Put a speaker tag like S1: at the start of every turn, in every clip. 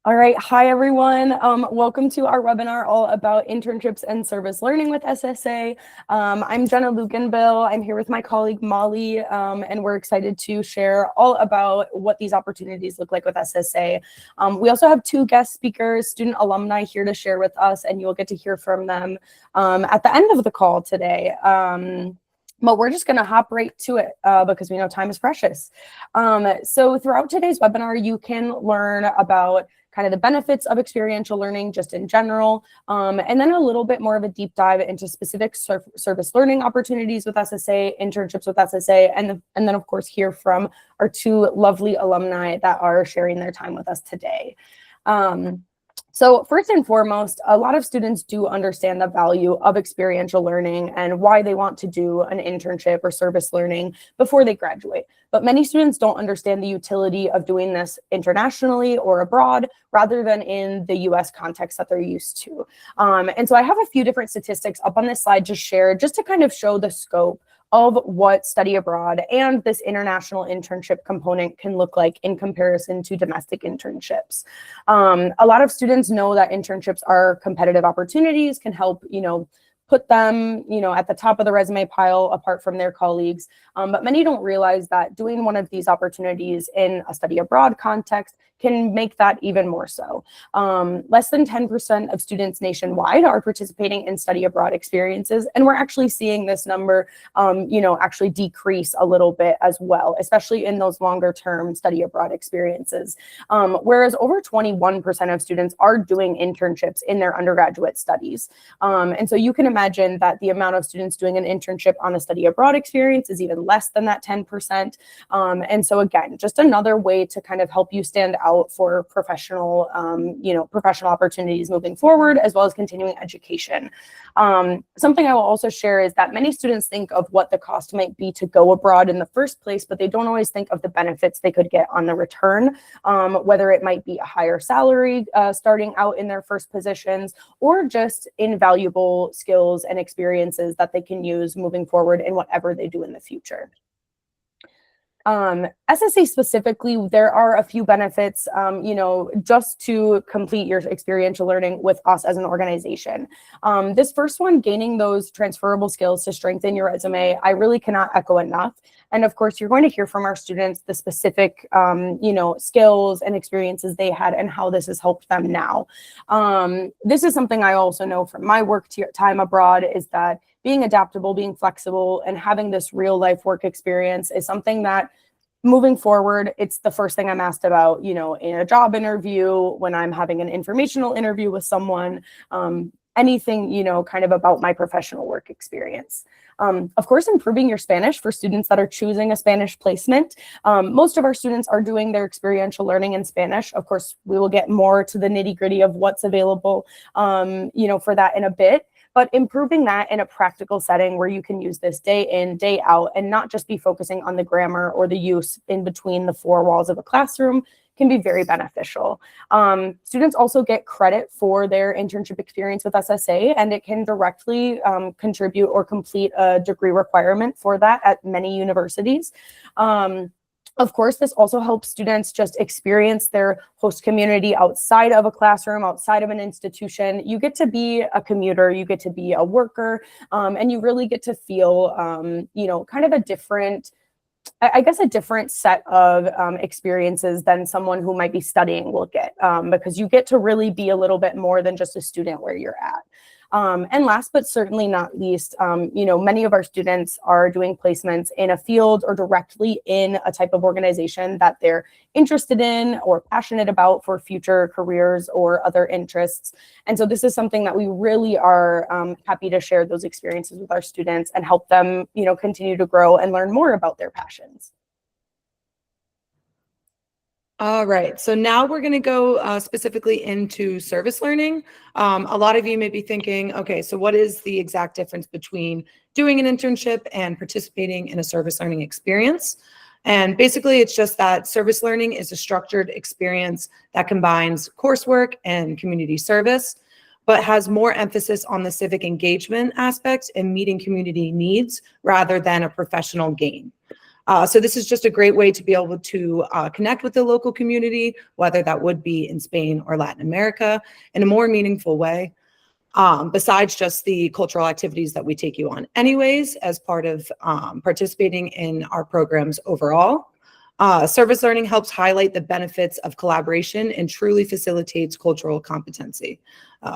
S1: All right. Hi, everyone. Welcome to our webinar all about internships and service learning with SSA. I'm Jenna Luganbill. I'm here with my colleague Molly, and we're excited to share all about what these opportunities look like with SSA. We also have two guest speakers, student alumni here to share with us, and you'll get to hear from them at the end of the call today. But we're just going to hop right to it because we know time is precious. So throughout today's webinar, you can learn about kind of the benefits of experiential learning just in general, and then a little bit more of a deep dive into specific service learning opportunities with SSA, internships with SSA, and then of course hear from our two lovely alumni that are sharing their time with us today. So first and foremost, a lot of students do understand the value of experiential learning and why they want to do an internship or service learning before they graduate. But many students don't understand the utility of doing this internationally or abroad rather than in the US context that they're used to. And so I have a few different statistics up on this slide to share just to kind of show the scope of what study abroad and this international internship component can look like in comparison to domestic internships. A lot of students know that internships are competitive opportunities, can help, put them, at the top of the resume pile apart from their colleagues. But many don't realize that doing one of these opportunities in a study abroad context can make that even more so. Less than 10% of students nationwide are participating in study abroad experiences, and we're actually seeing this number, actually decrease a little bit as well, especially in those longer term study abroad experiences. Whereas over 21% of students are doing internships in their undergraduate studies. And so you can imagine that the amount of students doing an internship on a study abroad experience is even less than that 10%. And so again, just another way to kind of help you stand out for professional opportunities moving forward, as well as continuing education. Something I will also share is that many students think of what the cost might be to go abroad in the first place, but they don't always think of the benefits they could get on the return, whether it might be a higher salary starting out in their first positions, or just invaluable skills and experiences that they can use moving forward in whatever they do in the future. SSA specifically, there are a few benefits, just to complete your experiential learning with us as an organization. This first one, gaining those transferable skills to strengthen your resume, I really cannot echo enough. And of course, you're going to hear from our students the specific, skills and experiences they had and how this has helped them now. This is something I also know from my work time abroad is that being adaptable, being flexible, and having this real life work experience is something that moving forward, it's the first thing I'm asked about, in a job interview, when I'm having an informational interview with someone, anything, kind of about my professional work experience. Of course, improving your Spanish for students that are choosing a Spanish placement. Most of our students are doing their experiential learning in Spanish. Of course, we will get more to the nitty-gritty of what's available, for that in a bit. But improving that in a practical setting where you can use this day in, day out, and not just be focusing on the grammar or the use in between the four walls of a classroom can be very beneficial. Students also get credit for their internship experience with SSA, and it can directly contribute or complete a degree requirement for that at many universities. Of course, this also helps students just experience their host community outside of a classroom, outside of an institution. You get to be a commuter, you get to be a worker, and you really get to feel, kind of a different, a different set of experiences than someone who might be studying will get, because you get to really be a little bit more than just a student where you're at. And last but certainly not least, many of our students are doing placements in a field or directly in a type of organization that they're interested in or passionate about for future careers or other interests. And so this is something that we really are happy to share those experiences with our students and help them, continue to grow and learn more about their passions.
S2: All right, so now we're going to go specifically into service learning. A lot of you may be thinking, okay, so what is the exact difference between doing an internship and participating in a service learning experience? And basically, it's just that service learning is a structured experience that combines coursework and community service, but has more emphasis on the civic engagement aspect and meeting community needs rather than a professional gain. So this is just a great way to be able to connect with the local community, whether that would be in Spain or Latin America, in a more meaningful way, besides just the cultural activities that we take you on anyways as part of participating in our programs overall. Service learning helps highlight the benefits of collaboration and truly facilitates cultural competency.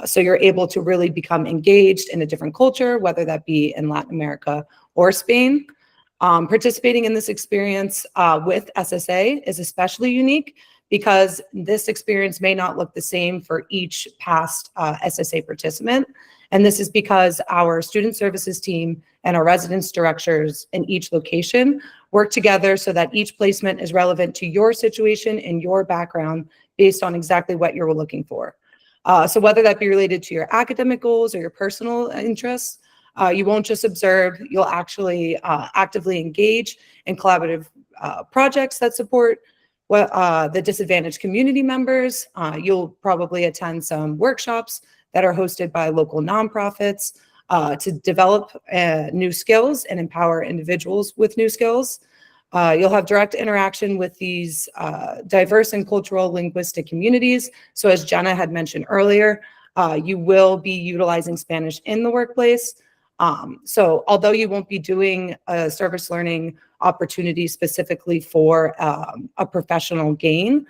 S2: So you're able to really become engaged in a different culture, whether that be in Latin America or Spain. Participating in this experience with SSA is especially unique because this experience may not look the same for each past SSA participant. And this is because our student services team and our residence directors in each location work together so that each placement is relevant to your situation and your background based on exactly what you're looking for. So whether that be related to your academic goals or your personal interests, you won't just observe, you'll actually actively engage in collaborative projects that support the disadvantaged community members. You'll probably attend some workshops that are hosted by local nonprofits to develop new skills and empower individuals with new skills. You'll have direct interaction with these diverse and cultural linguistic communities. So as Jenna had mentioned earlier, you will be utilizing Spanish in the workplace. So although you won't be doing a service learning opportunity specifically for a professional gain,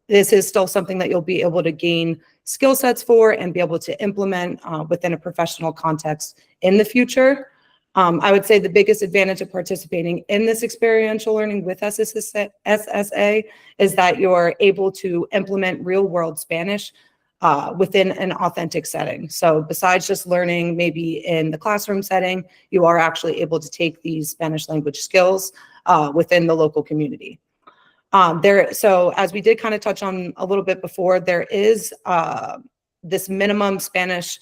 S2: this is still something that you'll be able to gain skill sets for and be able to implement within a professional context in the future. I would say the biggest advantage of participating in this experiential learning with SSA is that you're able to implement real world Spanish within an authentic setting. So besides just learning maybe in the classroom setting, you are actually able to take these Spanish language skills within the local community. So as we did kind of touch on a little bit before, there is this minimum Spanish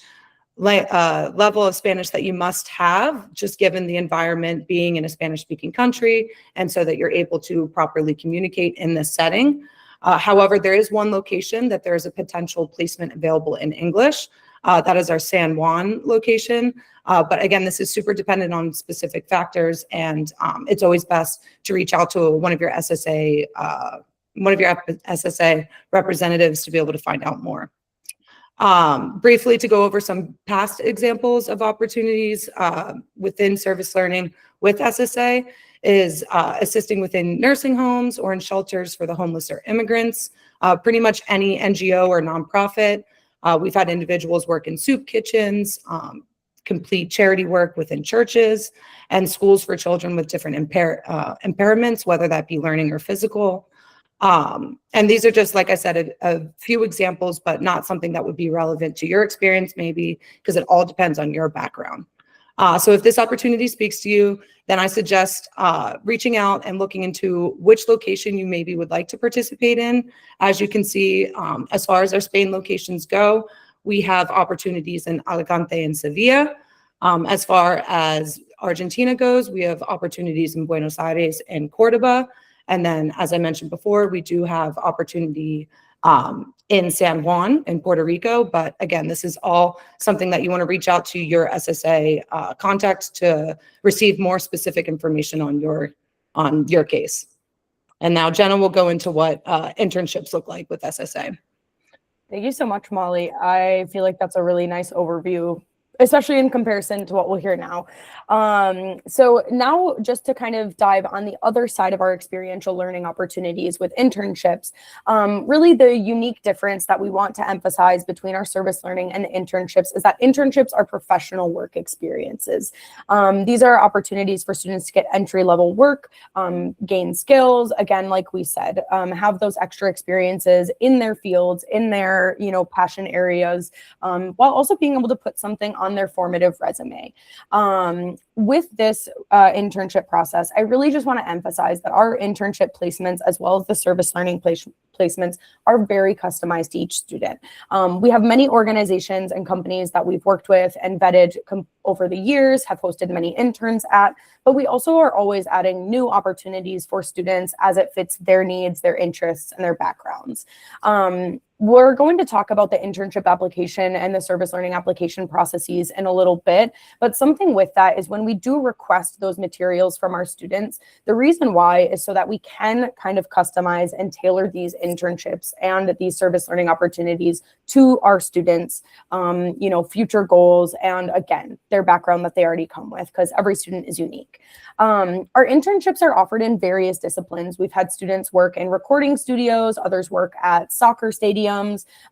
S2: level of Spanish that you must have, just given the environment being in a Spanish-speaking country, and so that you're able to properly communicate in this setting. However, there is one location that there is a potential placement available in English. That is our San Juan location. But again, this is super dependent on specific factors, and it's always best to reach out to one of your SSA representatives to be able to find out more. Briefly, to go over some past examples of opportunities within service learning with SSA is assisting within nursing homes or in shelters for the homeless or immigrants, pretty much any NGO or nonprofit. We've had individuals work in soup kitchens, complete charity work within churches, and schools for children with different impairments, whether that be learning or physical. And these are just, like I said, a few examples, but not something that would be relevant to your experience maybe, because it all depends on your background. So if this opportunity speaks to you, then I suggest reaching out and looking into which location you maybe would like to participate in. As you can see, as far as our Spain locations go, we have opportunities in Alicante and Sevilla. As far as Argentina goes, we have opportunities in Buenos Aires and Cordoba. And then, as I mentioned before, we do have opportunity in San Juan in Puerto Rico. But again, this is all something that you want to reach out to your SSA contact to receive more specific information on your case. And now Jenna will go into what internships look like with SSA.
S1: Thank you so much, Molly. I feel like that's a really nice overview, especially in comparison to what we'll hear now. So now just to kind of dive on the other side of our experiential learning opportunities with internships, really the unique difference that we want to emphasize between our service learning and internships is that internships are professional work experiences. These are opportunities for students to get entry-level work, gain skills, again, like we said, have those extra experiences in their fields, in their, passion areas, while also being able to put something on their formative resume. With this internship process, I really just want to emphasize that our internship placements, as well as the service learning placements, are very customized to each student. We have many organizations and companies that we've worked with and vetted over the years, have hosted many interns at, but we also are always adding new opportunities for students as it fits their needs, their interests, and their backgrounds. We're going to talk about the internship application and the service learning application processes in a little bit, but something with that is when we do request those materials from our students, the reason why is so that we can kind of customize and tailor these internships and these service learning opportunities to our students, future goals, and again, their background that they already come with, because every student is unique. Our internships are offered in various disciplines. We've had students work in recording studios, others work at soccer stadiums,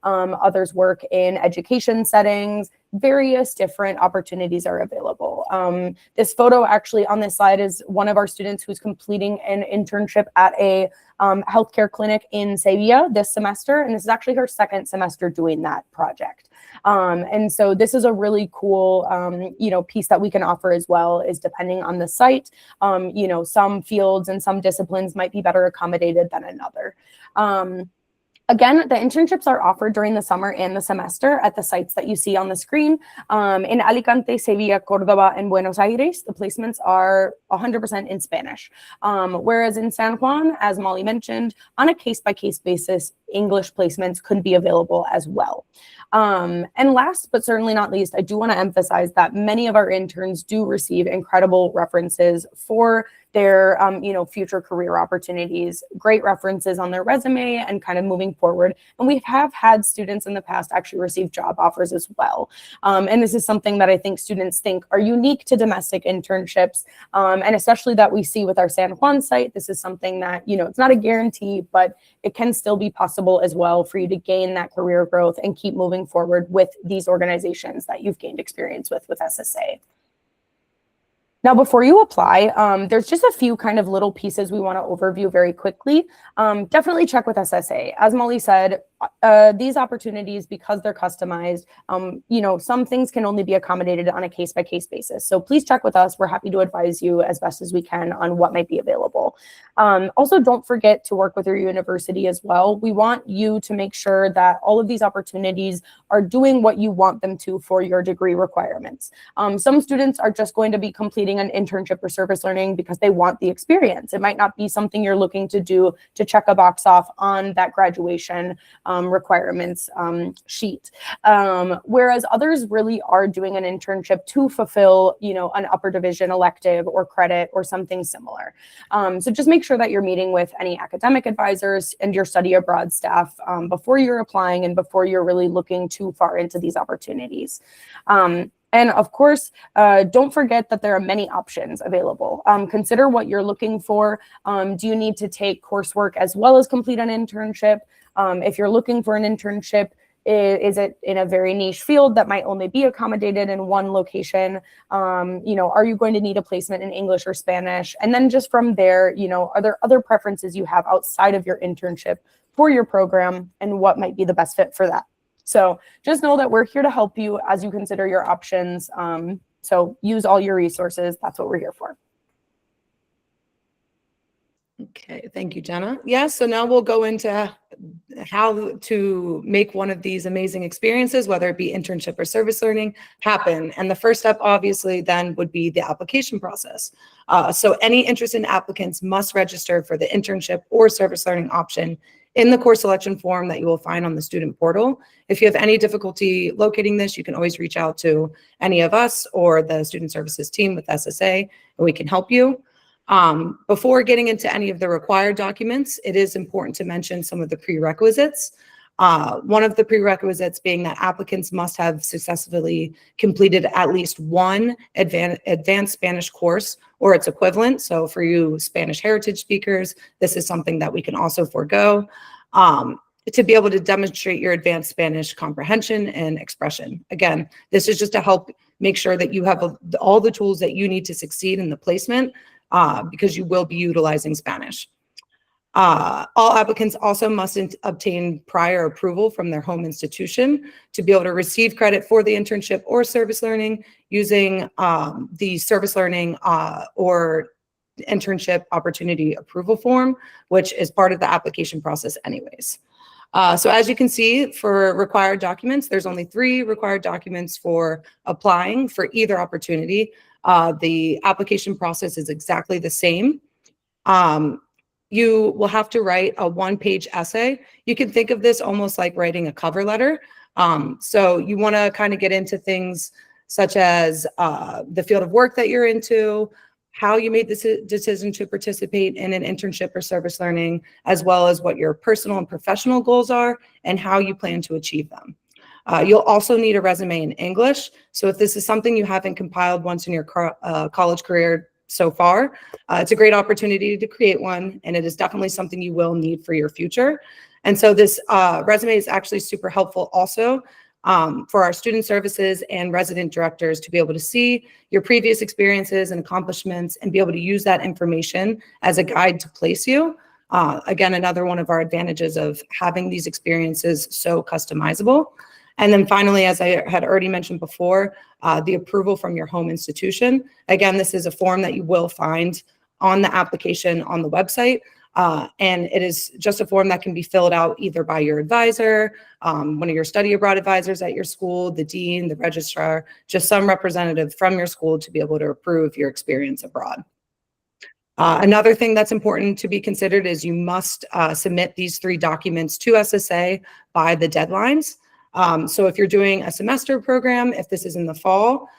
S1: others work in education settings. Various different opportunities are available. This photo actually on this slide is one of our students who's completing an internship at a healthcare clinic in Sevilla this semester, and this is actually her second semester doing that project. And so this is a really cool, piece that we can offer as well, is depending on the site, some fields and some disciplines might be better accommodated than another. Again, the internships are offered during the summer and the semester at the sites that you see on the screen. In Alicante, Sevilla, Córdoba, and Buenos Aires, the placements are 100% in Spanish. Whereas in San Juan, as Molly mentioned, on a case-by-case basis, English placements could be available as well. And last but certainly not least, I do want to emphasize that many of our interns do receive incredible references for their future career opportunities, great references on their resume and kind of moving forward. And we have had students in the past actually receive job offers as well. And this is something that I think students think are unique to domestic internships, and especially that we see with our San Juan site. This is something that, it's not a guarantee, but it can still be possible as well for you to gain that career growth and keep moving forward with these organizations that you've gained experience with SSA. Now, before you apply, there's just a few kind of little pieces we want to overview very quickly. Definitely check with SSA. As Molly said, these opportunities, because they're customized, some things can only be accommodated on a case-by-case basis. So please check with us. We're happy to advise you as best as we can on what might be available. Also, don't forget to work with your university as well. We want you to make sure that all of these opportunities are doing what you want them to for your degree requirements. Some students are just going to be completing an internship or service learning because they want the experience. It might not be something you're looking to do to check a box off on that graduation requirements sheet. Whereas others really are doing an internship to fulfill, an upper division elective or credit or something similar. So just make sure that you're meeting with any academic advisors and your study abroad staff before you're applying and before you're really looking too far into these opportunities. And of course, don't forget that there are many options available. Consider what you're looking for. Do you need to take coursework as well as complete an internship? If you're looking for an internship, is it in a very niche field that might only be accommodated in one location? Are you going to need a placement in English or Spanish? And then just from there, are there other preferences you have outside of your internship for your program and what might be the best fit for that? So just know that we're here to help you as you consider your options. So use all your resources. That's what we're here for.
S2: Okay, thank you, Jenna. Yeah, so now we'll go into how to make one of these amazing experiences, whether it be internship or service learning, happen. And the first step, obviously, then would be the application process. So any interested applicants must register for the internship or service learning option in the course selection form that you will find on the student portal. If you have any difficulty locating this, you can always reach out to any of us or the student services team with SSA, and we can help you. Before getting into any of the required documents, it is important to mention some of the prerequisites. One of the prerequisites being that applicants must have successfully completed at least one advanced Spanish course or its equivalent. So for you Spanish heritage speakers, this is something that we can also forego. To be able to demonstrate your advanced Spanish comprehension and expression. Again, this is just to help make sure that you have all the tools that you need to succeed in the placement, because you will be utilizing Spanish. All applicants also must obtain prior approval from their home institution to be able to receive credit for the internship or service learning using the service learning or internship opportunity approval form, which is part of the application process anyways. So as you can see, for required documents, there's only 3 required documents for applying for either opportunity. The application process is exactly the same. You will have to write a 1-page essay. You can think of this almost like writing a cover letter. So you want to kind of get into things such as the field of work that you're into, how you made this decision to participate in an internship or service learning, as well as what your personal and professional goals are and how you plan to achieve them. You'll also need a resume in English. So if this is something you haven't compiled once in your college career so far, it's a great opportunity to create one, and it is definitely something you will need for your future. And so this resume is actually super helpful also for our student services and resident directors to be able to see your previous experiences and accomplishments and be able to use that information as a guide to place you. Again, another one of our advantages of having these experiences so customizable. And then finally, as I had already mentioned before, the approval from your home institution. Again, this is a form that you will find on the application on the website. And it is just a form that can be filled out either by your advisor, one of your study abroad advisors at your school, the dean, the registrar, just some representative from your school to be able to approve your experience abroad. Another thing that's important to be considered is you must submit these 3 documents to SSA by the deadlines. So if you're doing a semester program, if this is in the fall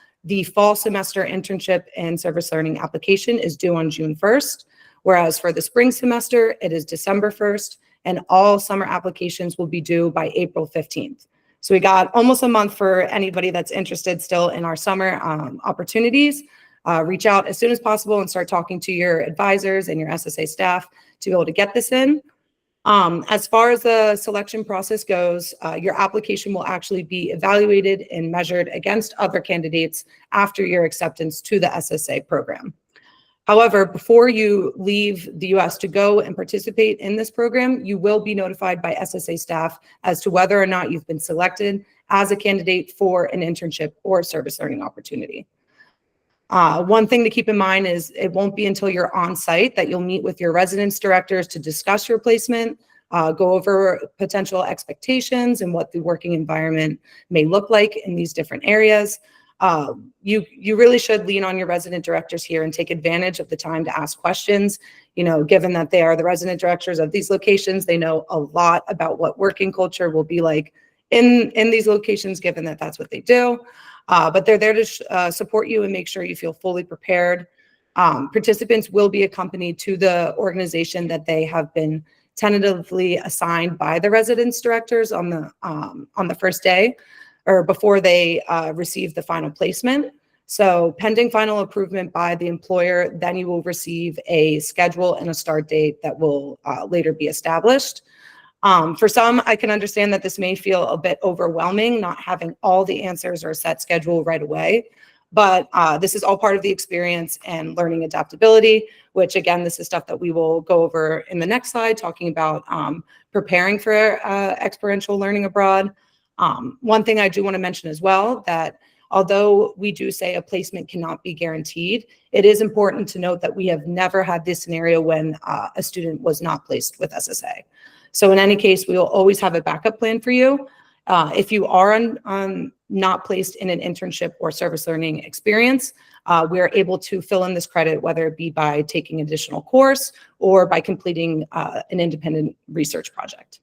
S2: semester internship and service learning application is due on June 1st. Whereas for the spring semester, it is December 1st, and all summer applications will be due by April 15th. So we got almost a month for anybody that's interested still in our summer opportunities. Reach out as soon as possible and start talking to your advisors and your SSA staff to be able to get this in. As far as the selection process goes, your application will actually be evaluated and measured against other candidates after your acceptance to the SSA program. However, before you leave the US to go and participate in this program, you will be notified by SSA staff as to whether or not you've been selected as a candidate for an internship or service learning opportunity. One thing to keep in mind is it won't be until you're on site that you'll meet with your residence directors to discuss your placement, go over potential expectations and what the working environment may look like in these different areas. You really should lean on your resident directors here and take advantage of the time to ask questions. You know, given that they are the resident directors of these locations, they know a lot about what working culture will be like in these locations, given that that's what they do. But they're there to support you and make sure you feel fully prepared. Participants will be accompanied to the organization that they have been tentatively assigned by the residence directors on the first day, or before they receive the final placement. So pending final approval by the employer, then you will receive a schedule and a start date that will later be established. For some, I can understand that this may feel a bit overwhelming, not having all the answers or a set schedule right away. But this is all part of the experience and learning adaptability, which again, this is stuff that we will go over in the next slide, talking about preparing for experiential learning abroad. One thing I do want to mention as well, that although we do say a placement cannot be guaranteed, it is important to note that we have never had this scenario when a student was not placed with SSA. So in any case, we will always have a backup plan for you. If you are not placed in an internship or service learning experience, we are able to fill in this credit, whether it be by taking an additional course or by completing an independent research project.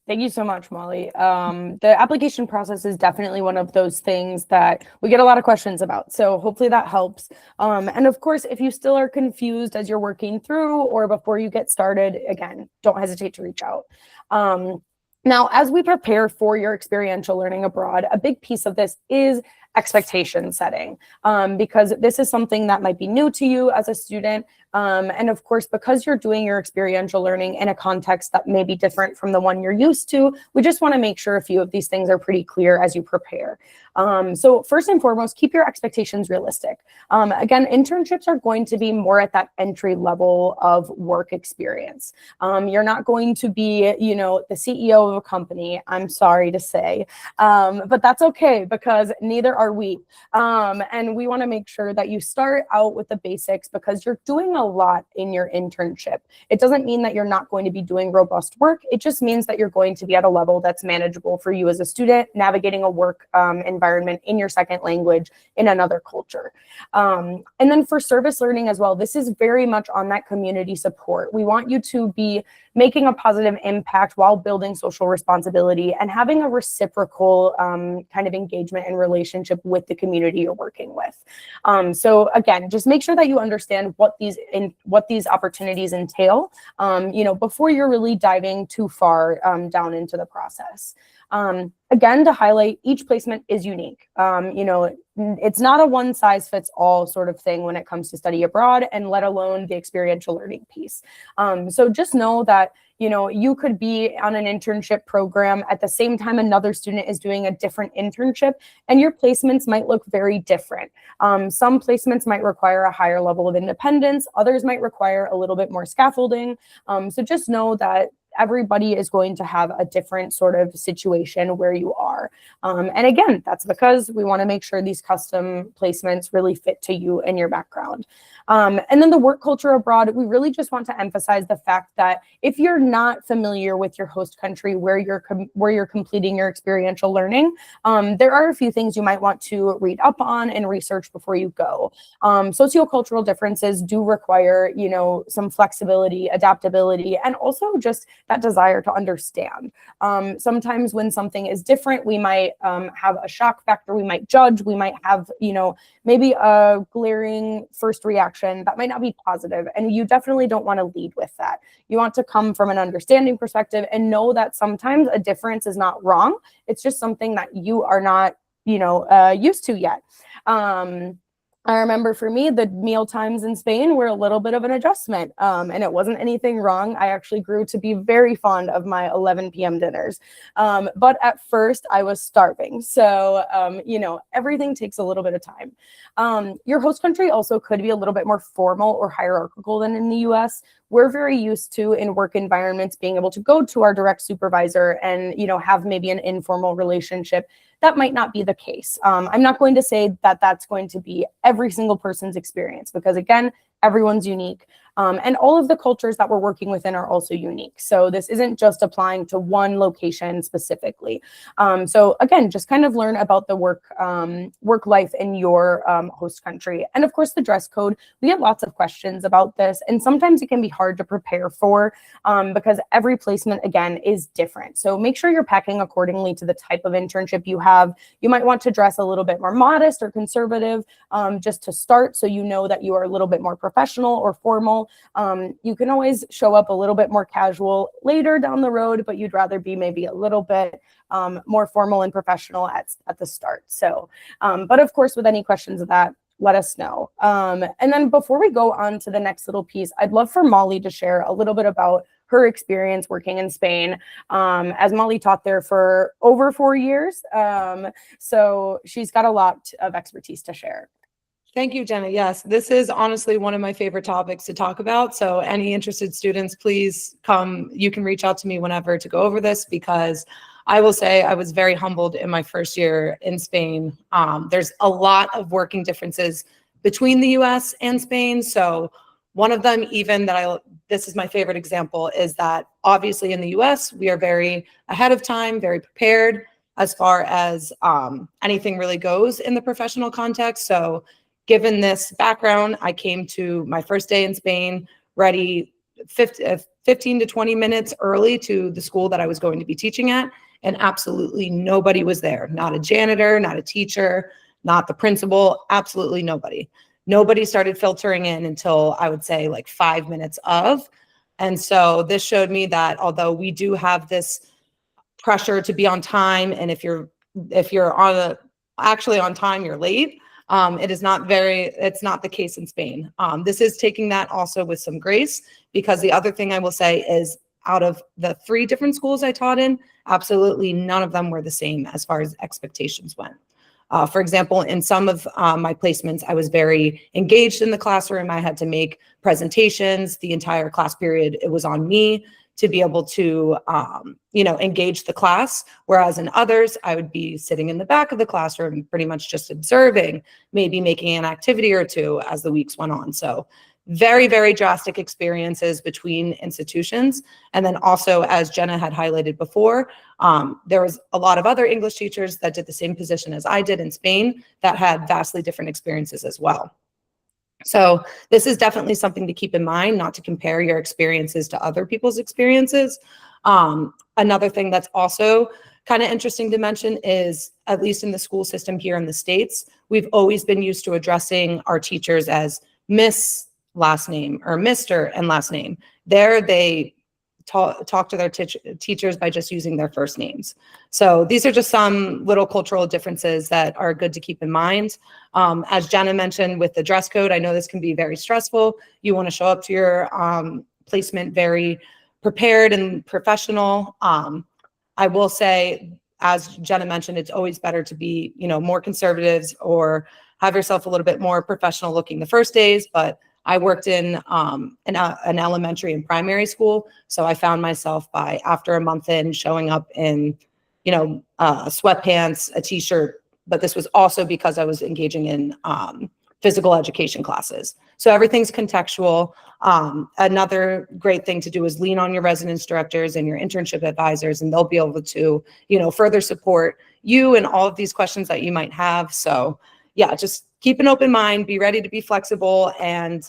S1: Thank you so much, Molly. The application process is definitely one of those things that we get a lot of questions about. So hopefully that helps. And of course, if you still are confused as you're working through or before you get started, again, don't hesitate to reach out. Now, as we prepare for your experiential learning abroad, a big piece of this is expectation setting, because this is something that might be new to you as a student. And of course, because you're doing your experiential learning in a context that may be different from the one you're used to, we just want to make sure a few of these things are pretty clear as you prepare. So first and foremost, keep your expectations realistic. Again, internships are going to be more at that entry level of work experience. You're not going to be, the CEO of a company, I'm sorry to say, but that's okay because neither are we. And we want to make sure that you start out with the basics because you're doing a lot in your internship. It doesn't mean that you're not going to be doing robust work. It just means that you're going to be at a level that's manageable for you as a student, navigating a work environment in your second language in another culture. And then for service learning as well, this is very much on that community support. We want you to be making a positive impact while building social responsibility and having a reciprocal kind of engagement and relationship with the community you're working with. So again, just make sure that you understand what these opportunities entail, before you're really diving too far down into the process. Again, to highlight, each placement is unique. It's not a one size fits all sort of thing when it comes to study abroad, and let alone the experiential learning piece. So just know that, you could be on an internship program at the same time another student is doing a different internship, and your placements might look very different. Some placements might require a higher level of independence. Others might require a little bit more scaffolding. So just know that everybody is going to have a different sort of situation where you are. And again, that's because we want to make sure these custom placements really fit to you and your background. And then the work culture abroad, we really just want to emphasize the fact that if you're not familiar with your host country where you're completing your experiential learning, there are a few things you might want to read up on and research before you go. Sociocultural differences do require, some flexibility, adaptability, and also just that desire to understand. Sometimes when something is different, we might have a shock factor, we might judge, we might have, maybe a glaring first reaction that might not be positive, and you definitely don't want to lead with that. You want to come from an understanding perspective and know that sometimes a difference is not wrong. It's just something that you are not, used to yet. I remember for me, the meal times in Spain were a little bit of an adjustment, and it wasn't anything wrong. I actually grew to be very fond of my 11 p.m. dinners. But at first I was starving. So, everything takes a little bit of time. Your host country also could be a little bit more formal or hierarchical than in the US. We're very used to, in work environments, being able to go to our direct supervisor and, have maybe an informal relationship. That might not be the case. I'm not going to say that that's going to be every single person's experience, because again, everyone's unique. And all of the cultures that we're working within are also unique. So this isn't just applying to one location specifically. So again, just kind of learn about the work life in your host country. And of course, the dress code. We get lots of questions about this, and sometimes it can be hard to prepare for because every placement, again, is different. So make sure you're packing accordingly to the type of internship you have. You might want to dress a little bit more modest or conservative just to start, so you know that you are a little bit more professional or formal. You can always show up a little bit more casual later down the road, but you'd rather be maybe a little bit more formal and professional at the start. So, but of course, with any questions of that, let us know. And then before we go on to the next little piece, I'd love for Molly to share a little bit about her experience working in Spain, as Molly taught there for over 4 years. So she's got a lot of expertise to share.
S2: Thank you, Jenna. Yes, this is honestly one of my favorite topics to talk about. So any interested students, please come. You can reach out to me whenever to go over this, because I will say I was very humbled in my first year in Spain. There's a lot of working differences between the US and Spain. So one of them, even this is my favorite example, is that obviously in the US, we are very ahead of time, very prepared as far as anything really goes in the professional context. So given this background, I came to my first day in Spain ready 15 to 20 minutes early to the school that I was going to be teaching at, and absolutely nobody was there. Not a janitor, not a teacher, not the principal, absolutely nobody. Nobody started filtering in until I would say like 5 minutes of. And so this showed me that although we do have this pressure to be on time, and if you're actually on time, you're late. It's not the case in Spain. This is taking that also with some grace, because the other thing I will say is, out of the 3 different schools I taught in, absolutely none of them were the same as far as expectations went. For example, in some of my placements, I was very engaged in the classroom. I had to make presentations the entire class period. It was on me to be able to, engage the class. Whereas in others, I would be sitting in the back of the classroom, pretty much just observing, maybe making an activity or two as the weeks went on. So very, very drastic experiences between institutions. And then also, as Jenna had highlighted before, there was a lot of other English teachers that did the same position as I did in Spain that had vastly different experiences as well. So this is definitely something to keep in mind, not to compare your experiences to other people's experiences. Another thing that's also kind of interesting to mention is, at least in the school system here in the States, we've always been used to addressing our teachers as Miss last name or Mr. and last name. There they talk to their teachers by just using their first names. So these are just some little cultural differences that are good to keep in mind. As Jenna mentioned with the dress code, I know this can be very stressful. You want to show up to your placement very prepared and professional. I will say, as Jenna mentioned, it's always better to be, more conservatives or have yourself a little bit more professional looking the first days. But I worked in an elementary and primary school, so I found myself after a month in showing up in, sweatpants, a t-shirt. But this was also because I was engaging in physical education classes. So everything's contextual. Another great thing to do is lean on your residence directors and your internship advisors, and they'll be able to, further support you and all of these questions that you might have. So yeah, just keep an open mind, be ready to be flexible, and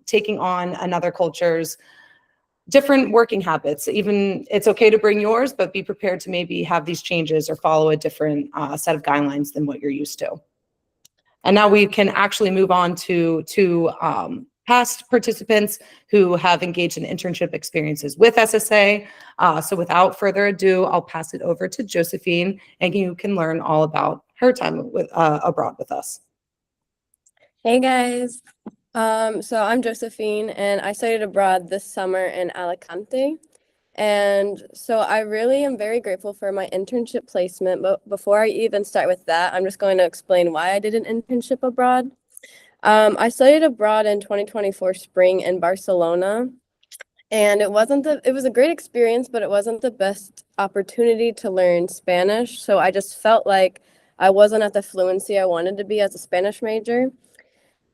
S2: taking on another culture's different working habits. Even it's okay to bring yours, but be prepared to maybe have these changes or follow a different set of guidelines than what you're used to. And now we can actually move on to past participants who have engaged in internship experiences with SSA. So without further ado, I'll pass it over to Josephine, and you can learn all about her time abroad with us.
S3: Hey guys, so I'm Josephine and I studied abroad this summer in Alicante. And so I really am very grateful for my internship placement. But before I even start with that, I'm just going to explain why I did an internship abroad. I studied abroad in 2024 spring in Barcelona. And it was a great experience, but it wasn't the best opportunity to learn Spanish. So I just felt like I wasn't at the fluency I wanted to be as a Spanish major.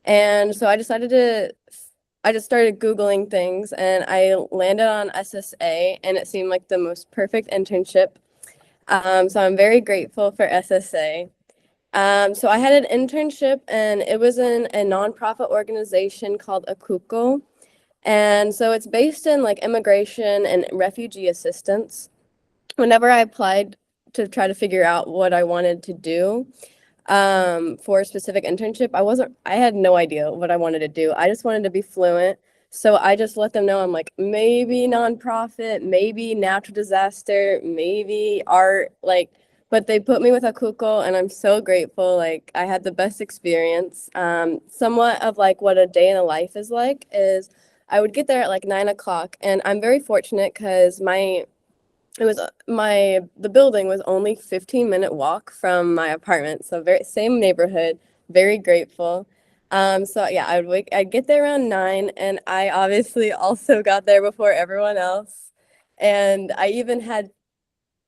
S3: And so I just started Googling things and I landed on SSA, and it seemed like the most perfect internship. So I'm very grateful for SSA. So I had an internship and it was in a nonprofit organization called Akuko. And so it's based in like immigration and refugee assistance. Whenever I applied to try to figure out what I wanted to do, for a specific internship, I had no idea what I wanted to do. I just wanted to be fluent. So I just let them know I'm like, maybe nonprofit, maybe natural disaster, maybe art, but they put me with Akuko and I'm so grateful. Like I had the best experience. Somewhat of like what a day in the life is like is I would get there at like 9 o'clock, and I'm very fortunate because the building was only 15-minute walk from my apartment. So very same neighborhood, very grateful. So yeah, I'd get there around 9, and I obviously also got there before everyone else. And I even had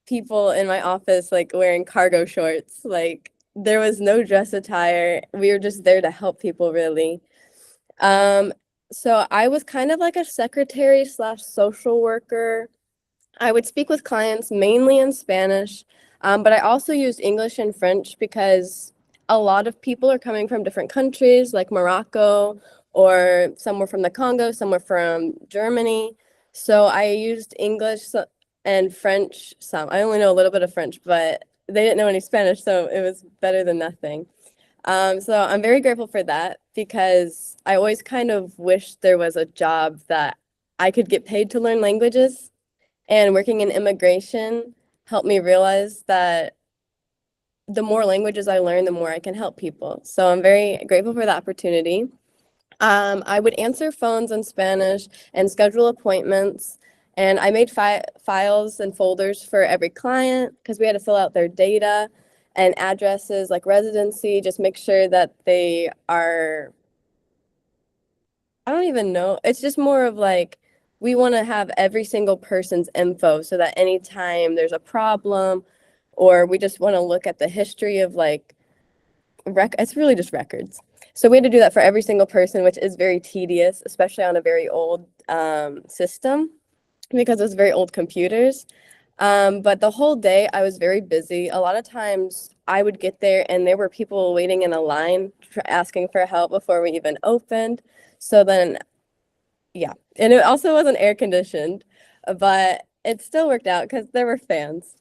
S3: people in my office like wearing cargo shorts. Like there was no dress attire. We were just there to help people really. So I was kind of like a secretary / social worker. I would speak with clients mainly in Spanish, but I also used English and French because a lot of people are coming from different countries like Morocco, or some were from the Congo, some were from Germany. So I used English and French some. I only know a little bit of French, but they didn't know any Spanish, so it was better than nothing. So I'm very grateful for that because I always kind of wished there was a job that I could get paid to learn languages. And working in immigration helped me realize that the more languages I learn, the more I can help people. So I'm very grateful for the opportunity. I would answer phones in Spanish and schedule appointments. And I made files and folders for every client because we had to fill out their data and addresses, like residency, just make sure that they are, I don't even know. It's just more of like, we want to have every single person's info so that anytime there's a problem or we just want to look at the history of like, it's really just records. So we had to do that for every single person, which is very tedious, especially on a very old system because it was very old computers. But the whole day I was very busy. A lot of times I would get there and there were people waiting in a line asking for help before we even opened. So then, yeah. And it also wasn't air conditioned, but it still worked out because there were fans.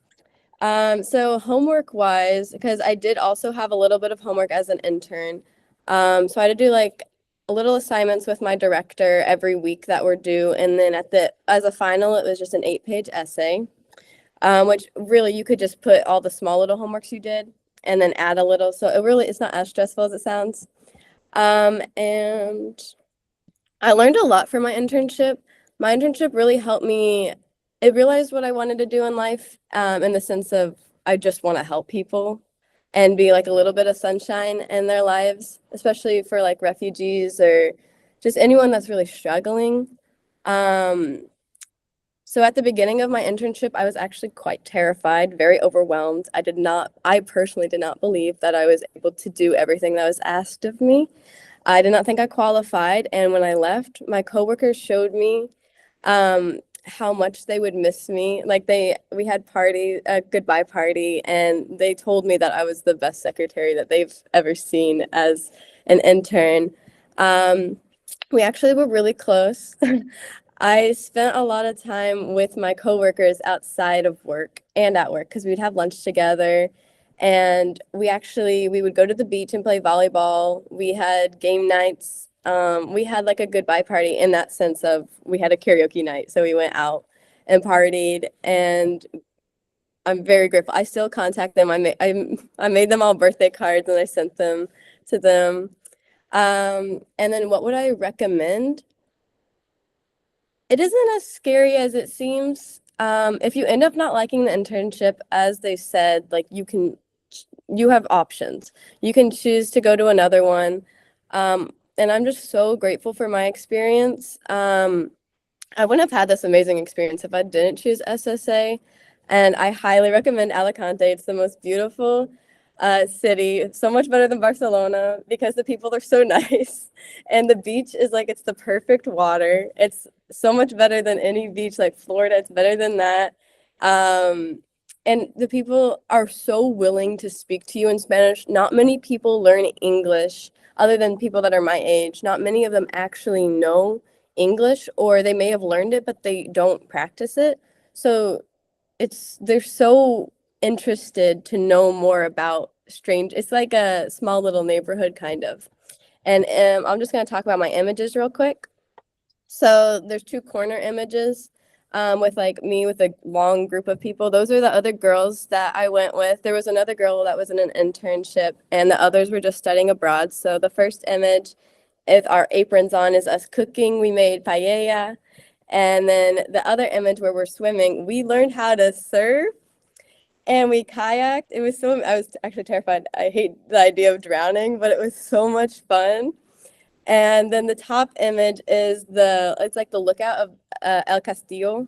S3: So homework wise, because I did also have a little bit of homework as an intern. So I had to do like little assignments with my director every week that were due. And then as a final, it was just an 8-page essay, which really you could just put all the small little homeworks you did and then add a little. So it's not as stressful as it sounds. And I learned a lot from my internship. My internship really helped me. It realized what I wanted to do in life, in the sense of I just want to help people and be like a little bit of sunshine in their lives, especially for like refugees or just anyone that's really struggling. So at the beginning of my internship, I was actually quite terrified, very overwhelmed. I personally did not believe that I was able to do everything that was asked of me. I did not think I qualified, and when I left, my coworkers showed me how much they would miss me. Like we had a goodbye party, and they told me that I was the best secretary that they've ever seen as an intern. We actually were really close. I spent a lot of time with my coworkers outside of work and at work because we'd have lunch together. And we would go to the beach and play volleyball. We had game nights. We had like a goodbye party in that sense of we had a karaoke night. So we went out and partied, and I'm very grateful. I still contact them. I made them all birthday cards and I sent them to them. And then what would I recommend? It isn't as scary as it seems. If you end up not liking the internship, as they said, like you have options. You can choose to go to another one. And I'm just so grateful for my experience. I wouldn't have had this amazing experience if I didn't choose SSA. And I highly recommend Alicante. It's the most beautiful city, so much better than Barcelona because the people are so nice. And the beach is like, it's the perfect water. It's so much better than any beach like Florida. It's better than that. And the people are so willing to speak to you in Spanish. Not many people learn English other than people that are my age. Not many of them actually know English, or they may have learned it, but they don't practice it. So they're so interested to know more about it's like a small little neighborhood kind of. And I'm just going to talk about my images real quick. So there's 2 corner images with like me with a long group of people. Those are the other girls that I went with. There was another girl that was in an internship, and the others were just studying abroad. So the first image, with our aprons on, is us cooking. We made paella. And then the other image where we're swimming, we learned how to surf and we kayaked. I was actually terrified. I hate the idea of drowning, but it was so much fun. And then the top image is it's like the lookout of El Castillo,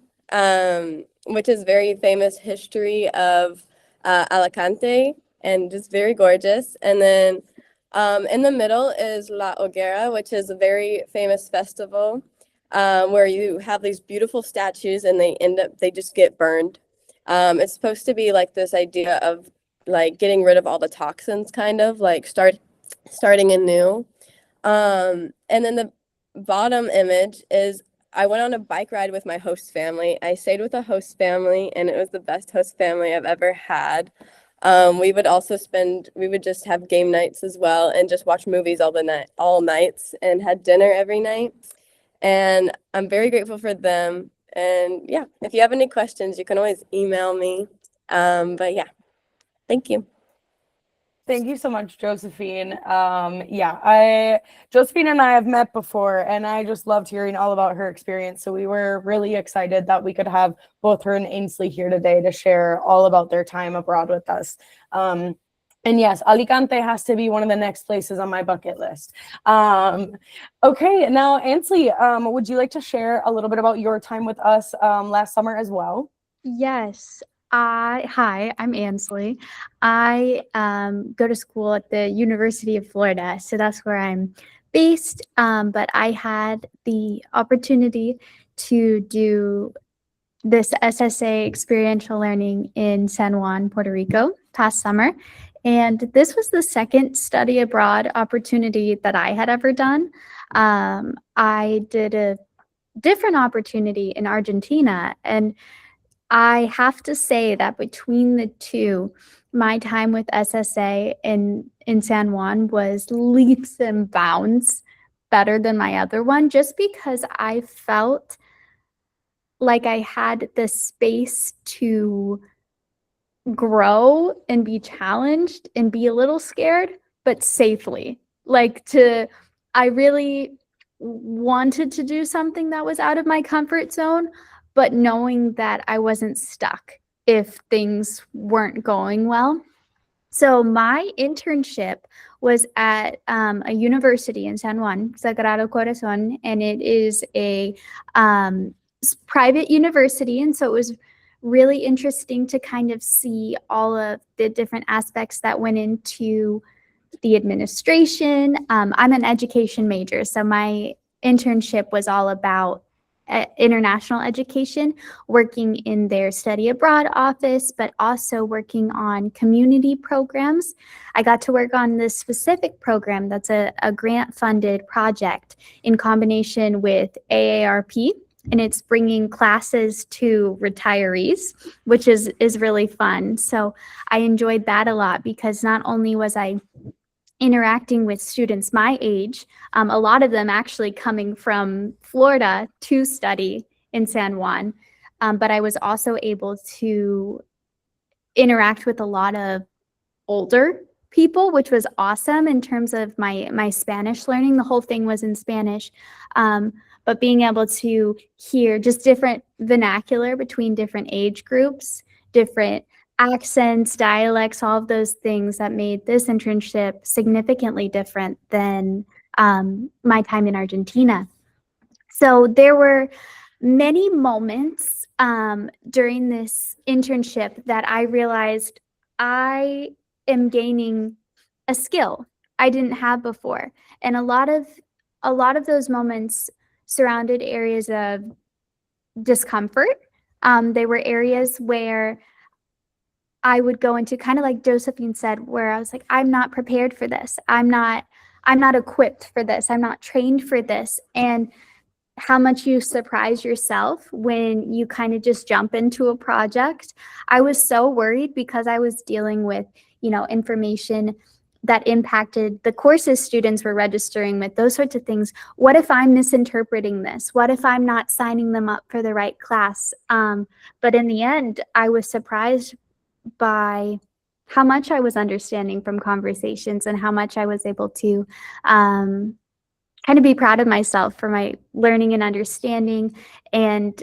S3: which is very famous history of Alicante and just very gorgeous. And then in the middle is La Hoguera, which is a very famous festival where you have these beautiful statues and they just get burned. It's supposed to be like this idea of like getting rid of all the toxins, kind of like starting anew. And then the bottom image is I went on a bike ride with my host family. I stayed with a host family, and it was the best host family I've ever had. We would just have game nights as well and just watch movies all nights, and had dinner every night. And I'm very grateful for them. And yeah, if you have any questions, you can always email me. But yeah, thank you.
S1: Thank you so much, Josephine. Josephine and I have met before, and I just loved hearing all about her experience. So we were really excited that we could have both her and Ainsley here today to share all about their time abroad with us. And yes, Alicante has to be one of the next places on my bucket list. Okay, now Ainsley, would you like to share a little bit about your time with us last summer as well?
S4: Yes, Hi, I'm Ansley. I go to school at the University of Florida, so that's where I'm based. But I had the opportunity to do this SSA experiential learning in San Juan, Puerto Rico past summer. And this was the second study abroad opportunity that I had ever done. I did a different opportunity in Argentina, and I have to say that between the two, my time with SSA in San Juan was leaps and bounds better than my other one, just because I felt like I had the space to grow and be challenged and be a little scared, but safely. I really wanted to do something that was out of my comfort zone, but knowing that I wasn't stuck if things weren't going well. So my internship was at a university in San Juan, Sagrado Corazon, and it is a private university. And so it was really interesting to kind of see all of the different aspects that went into the administration. I'm an education major, so my internship was all about international education, working in their study abroad office, but also working on community programs. I got to work on this specific program that's a grant funded project in combination with AARP, and it's bringing classes to retirees, which is really fun. So I enjoyed that a lot because not only was I interacting with students my age, a lot of them actually coming from Florida to study in San Juan, but I was also able to interact with a lot of older people, which was awesome in terms of my Spanish learning. The whole thing was in Spanish, but being able to hear just different vernacular between different age groups, different accents, dialects, all of those things that made this internship significantly different than my time in Argentina. So there were many moments during this internship that I realized I am gaining a skill I didn't have before. And a lot of those moments surrounded areas of discomfort. They were areas where I would go into, kind of like Josephine said, where I was like, I'm not prepared for this. I'm not equipped for this. I'm not trained for this. And how much you surprise yourself when you kind of just jump into a project. I was so worried because I was dealing with, information that impacted the courses students were registering with, those sorts of things. What if I'm misinterpreting this? What if I'm not signing them up for the right class? But in the end, I was surprised by how much I was understanding from conversations and how much I was able to kind of be proud of myself for my learning and understanding. And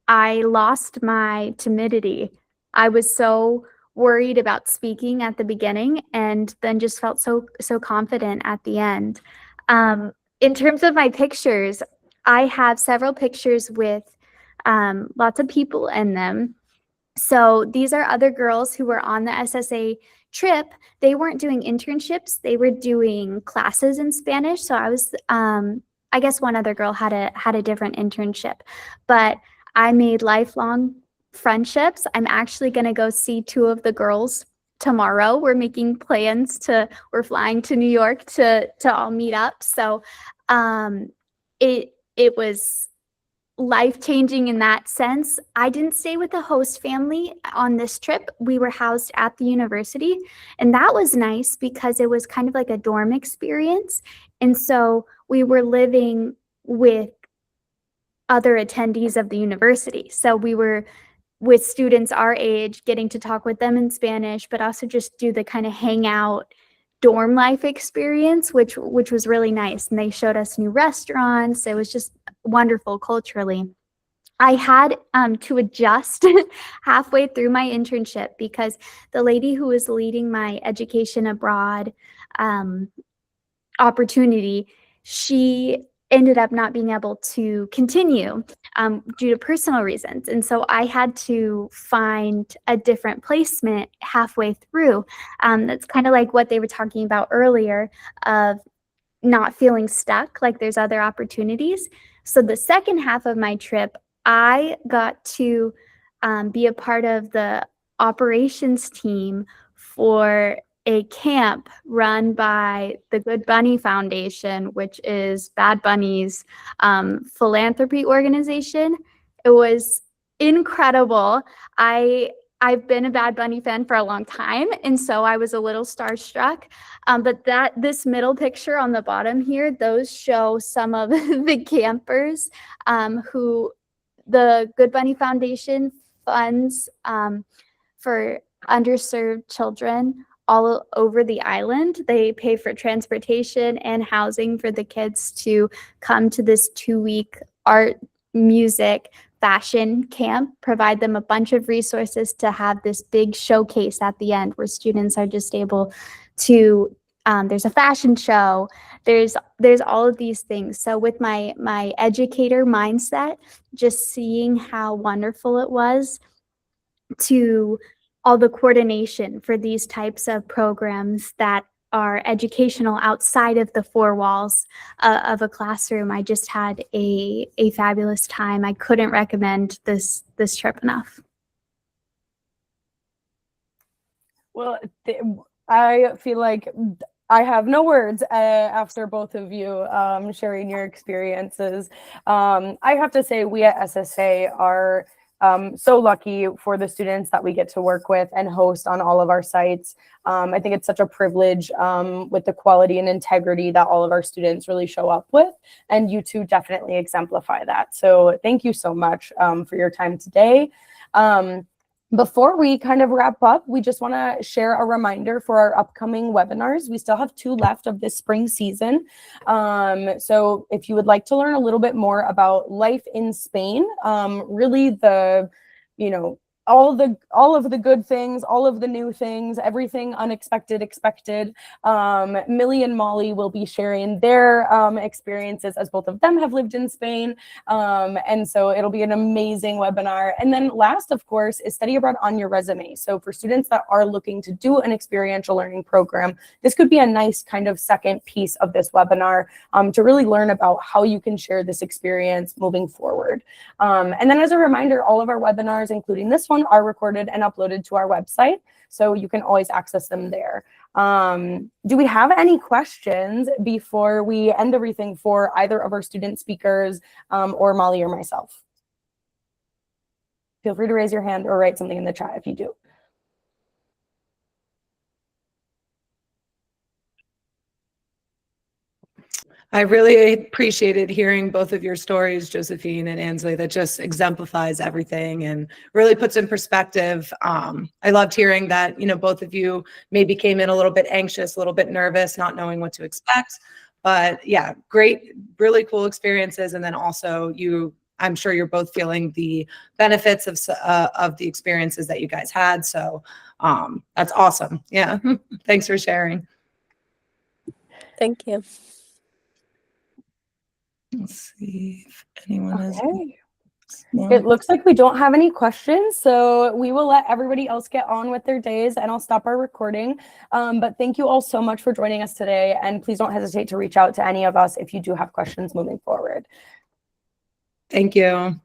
S4: I lost my timidity. I was so worried about speaking at the beginning and then just felt so confident at the end. In terms of my pictures, I have several pictures with lots of people in them. So these are other girls who were on the SSA trip. They weren't doing internships, they were doing classes in Spanish. So I was, I guess one other girl had a different internship, but I made lifelong friendships. I'm actually going to go see two of the girls tomorrow. We're making plans we're flying to New York to all meet up. So it was life-changing in that sense. I didn't stay with the host family on this trip. We were housed at the university, and that was nice because it was kind of like a dorm experience. And so we were living with other attendees of the university. So we were with students our age, getting to talk with them in Spanish, but also just do the kind of hangout dorm life experience, which was really nice. And they showed us new restaurants. It was just wonderful culturally. I had to adjust halfway through my internship because the lady who was leading my education abroad opportunity, she ended up not being able to continue due to personal reasons. And so I had to find a different placement halfway through. That's kind of like what they were talking about earlier of not feeling stuck, like there's other opportunities. So the second half of my trip, I got to be a part of the operations team for a camp run by the Good Bunny Foundation, which is Bad Bunny's philanthropy organization. It was incredible. I've been a Bad Bunny fan for a long time, and so I was a little starstruck. But this middle picture on the bottom here, those show some of the campers who the Good Bunny Foundation funds for underserved children all over the island. They pay for transportation and housing for the kids to come to this 2-week art, music, fashion camp, provide them a bunch of resources to have this big showcase at the end where students are just able to, there's a fashion show, there's all of these things. So with my educator mindset, just seeing how wonderful it was to all the coordination for these types of programs that are educational outside of the four walls of a classroom. I just had a fabulous time. I couldn't recommend this trip enough.
S1: Well, I feel like I have no words after both of you sharing your experiences. I have to say, we at SSA are so lucky for the students that we get to work with and host on all of our sites. I think it's such a privilege with the quality and integrity that all of our students really show up with, and you two definitely exemplify that. So thank you so much for your time today. Before we kind of wrap up, we just want to share a reminder for our upcoming webinars. We still have 2 left of this spring season. So if you would like to learn a little bit more about life in Spain, really the, all of the good things, all of the new things, everything unexpected, expected. Millie and Molly will be sharing their experiences, as both of them have lived in Spain. And so it'll be an amazing webinar. And then last, of course, is Study Abroad on Your Resume. So for students that are looking to do an experiential learning program, this could be a nice kind of second piece of this webinar to really learn about how you can share this experience moving forward. And then as a reminder, all of our webinars, including this one, are recorded and uploaded to our website, so you can always access them there. Do we have any questions before we end everything for either of our student speakers or Molly or myself? Feel free to raise your hand or write something in the chat if you do.
S2: I really appreciated hearing both of your stories, Josephine and Ansley. That just exemplifies everything and really puts in perspective. I loved hearing that, both of you maybe came in a little bit anxious, a little bit nervous, not knowing what to expect. But yeah, great, really cool experiences. And then also I'm sure you're both feeling the benefits of the experiences that you guys had. So that's awesome. Yeah, thanks for sharing.
S3: Thank you.
S2: Let's see if anyone has.
S1: Okay.
S2: No.
S1: It looks like we don't have any questions, so we will let everybody else get on with their days, and I'll stop our recording. But thank you all so much for joining us today, and please don't hesitate to reach out to any of us if you do have questions moving forward.
S2: Thank you.